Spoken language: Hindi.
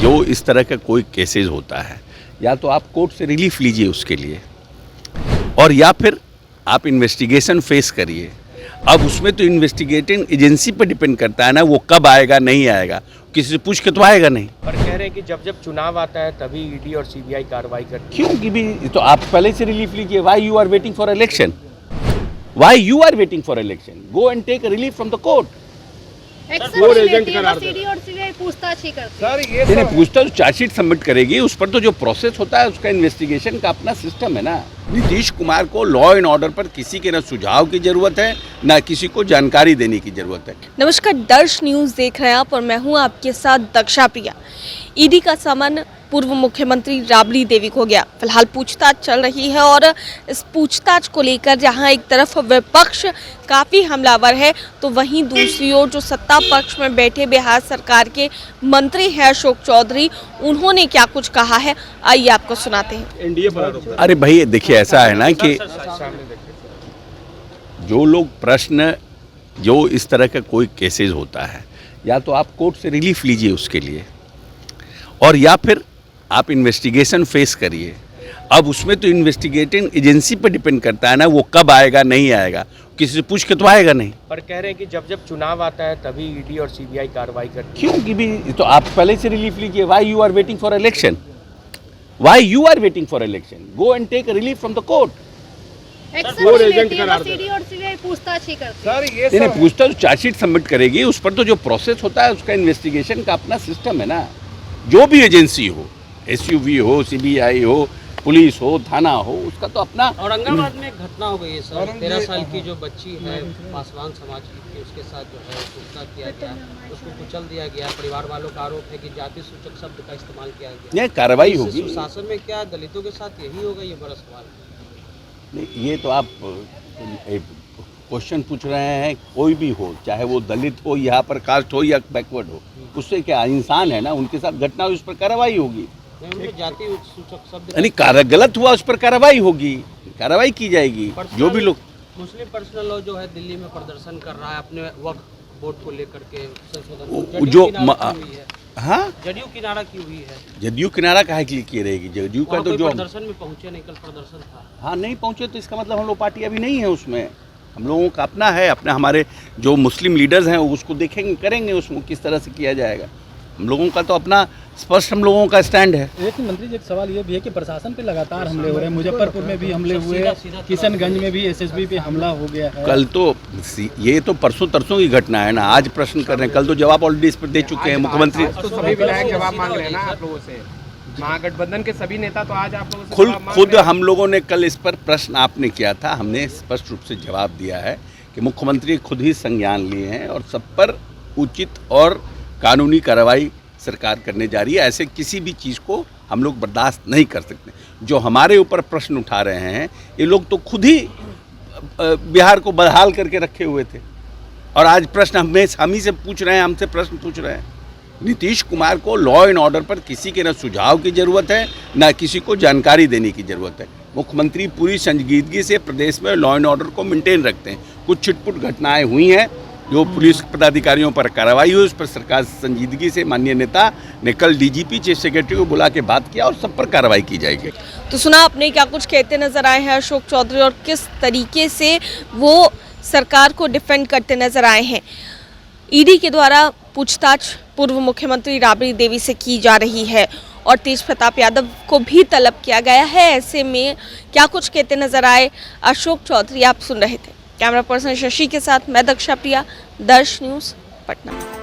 जो इस तरह का कोई केसेस होता है, या तो आप कोर्ट से रिलीफ लीजिए उसके लिए, और या फिर आप इन्वेस्टिगेशन फेस करिए। अब उसमें तो इन्वेस्टिगेटिंग एजेंसी पर डिपेंड करता है ना, वो कब आएगा नहीं आएगा, किसी से पूछ के तो आएगा नहीं। पर कह रहे हैं कि जब जब चुनाव आता है तभी ईडी और सीबीआई कार्रवाई करती क्यों कि भी तो आप पहले से रिलीफ लीजिए। Why you are waiting for election? Why you are waiting for election? Go and take relief from the court. पूछताछ ही करती सर ये नहीं, पूछताछ चार्जशीट सबमिट करेगी, उस पर तो जो प्रोसेस होता है उसका इन्वेस्टिगेशन का अपना सिस्टम है ना। नीतीश कुमार को लॉ एंड ऑर्डर पर किसी के ना सुझाव की जरूरत है, ना किसी को जानकारी देने की जरूरत है। नमस्कार, दर्श न्यूज़ देख रहे हैं आप और मैं हूं आपके साथ दक्षा प्रिया। ईडी का समन पूर्व मुख्यमंत्री राबड़ी देवी को गया। फिलहाल पूछताछ चल रही है और इस पूछताछ को लेकर जहां एक तरफ विपक्ष काफ़ी हमलावर है, तो वहीं दूसरी ओर जो सत्ता पक्ष में बैठे बिहार सरकार के मंत्री हैं अशोक चौधरी, उन्होंने क्या कुछ कहा है, आइए आपको सुनाते हैं। एनडीए पर आरोप। अरे भाई देखिए, ऐसा है ना कि जो लोग प्रश्न, जो इस तरह का कोई केसेस होता है, या तो आप कोर्ट से रिलीफ लीजिए उसके लिए, और या फिर आप इन्वेस्टिगेशन फेस करिए। अब उसमें तो इन्वेस्टिगेटिंग एजेंसी पर डिपेंड करता है ना, वो कब आएगा नहीं आएगा, किसी से पूछ के तो आएगा नहीं। पर कह रहे हैं कि जब जब चुनाव आता है तभी ईडी और सीबीआई कार्रवाई करती क्यों कि भी तो आप पहले से रिलीफ लीजिए। Why you are waiting for election? Why you are waiting for election? Go and take relief from the court. पूछताछ ही करती सर ये नहीं, पूछताछ चार्जशीट सबमिट करेगी, उस पर तो जो प्रोसेस होता है उसका इन्वेस्टिगेशन का अपना सिस्टम है ना। जो भी एजेंसी हो, एसयूवी हो, सीबीआई हो, पुलिस हो, थाना हो, उसका तो अपना। औरंगाबाद में एक घटना हो गई है सर, 13 साल की जो बच्ची है पासवान समाज की, उसके साथ जो है कुचला किया गया, उसको कुचल दिया गया। परिवार वालों का आरोप है कि जाति सूचक शब्द का इस्तेमाल किया गया। यह कार्रवाई होगी। सुशासन में क्या दलितों के साथ यही होगा, ये बड़ा सवाल है। नहीं, ये तो आप क्वेश्चन पूछ रहे हैं। कोई भी हो, चाहे वो दलित हो, यहाँ पर कास्ट हो या बैकवर्ड हो, उससे क्या, इंसान है ना, उनके साथ घटना हुई, उस पर कार्रवाई होगी। जाति सूचक शब्द यानी गलत हुआ, उस पर कार्रवाई होगी, कार्रवाई की जाएगी। जो भी लोग, मुस्लिम पर्सनल लॉ जो है दिल्ली में प्रदर्शन कर रहा है अपने वक्फ बोर्ड को लेकर के संशोधन, जो हाँ जदयू किनारा की हुई है। जदयू किनारा काहे के लिए की रहेगी? जदयू का तो जो प्रदर्शन में पहुंचे नहीं, कल प्रदर्शन था। हाँ, नहीं पहुंचे तो इसका मतलब हम लोग पार्टी अभी नहीं है उसमें। हम लोगों का अपना है, अपना हमारे जो मुस्लिम लीडर्स हैं उसको देखेंगे, करेंगे उसको किस तरह से किया जाएगा। हम लोगों का तो अपना स्पष्ट हम लोगों का स्टैंड है। लेकिन मंत्री जी, एक सवाल ये भी है कि प्रशासन पे लगातार हमले हो रहे हैं। मुजफ्फरपुर में भी हमले हुए, किशनगंज में भी एसएसबी पे हमला हो गया है। कल तो ये तो परसों तरसों की घटना है ना, आज प्रश्न कर रहे हैं, कल तो जवाब ऑलरेडी इस पर दे चुके हैं मुख्यमंत्री। तो सभी विधायक जवाब मांग रहे हैं ना आप लोगों से, महागठबंधन के सभी नेता तो आज आप लोगों से खुद हम लोगों ने कल इस पर प्रश्न आपने किया था, हमने स्पष्ट रूप से जवाब दिया है कि मुख्यमंत्री खुद ही संज्ञान लिए हैं और सब पर उचित और कानूनी कार्रवाई सरकार करने जा रही है। ऐसे किसी भी चीज़ को हम लोग बर्दाश्त नहीं कर सकते। जो हमारे ऊपर प्रश्न उठा रहे हैं, ये लोग तो खुद ही बिहार को बदहाल करके रखे हुए थे, और आज प्रश्न हम ही से पूछ रहे हैं, हमसे प्रश्न पूछ रहे हैं। नीतीश कुमार को लॉ एंड ऑर्डर पर किसी के ना सुझाव की ज़रूरत है, ना किसी को जानकारी देने की ज़रूरत है। मुख्यमंत्री पूरी संजीदगी से प्रदेश में लॉ एंड ऑर्डर को मेंटेन रखते हैं। कुछ छिटपुट घटनाएं हुई हैं, जो पुलिस पदाधिकारियों पर कार्रवाई हुई, उस पर सरकार संजीदगी से, माननीय नेता ने कल डीजीपी चीफ सेक्रेटरी को बुला के बात किया, और सब पर कार्रवाई की जाएगी। तो सुना आपने क्या कुछ कहते नजर आए हैं अशोक चौधरी, और किस तरीके से वो सरकार को डिफेंड करते नजर आए हैं। ईडी के द्वारा पूछताछ पूर्व मुख्यमंत्री राबड़ी देवी से की जा रही है और तेज प्रताप यादव को भी तलब किया गया है। ऐसे में क्या कुछ कहते नजर आए अशोक चौधरी, आप सुन रहे थे। कैमरा पर्सन शशि के साथ मैं दक्षा प्रिया, दर्श न्यूज़, पटना।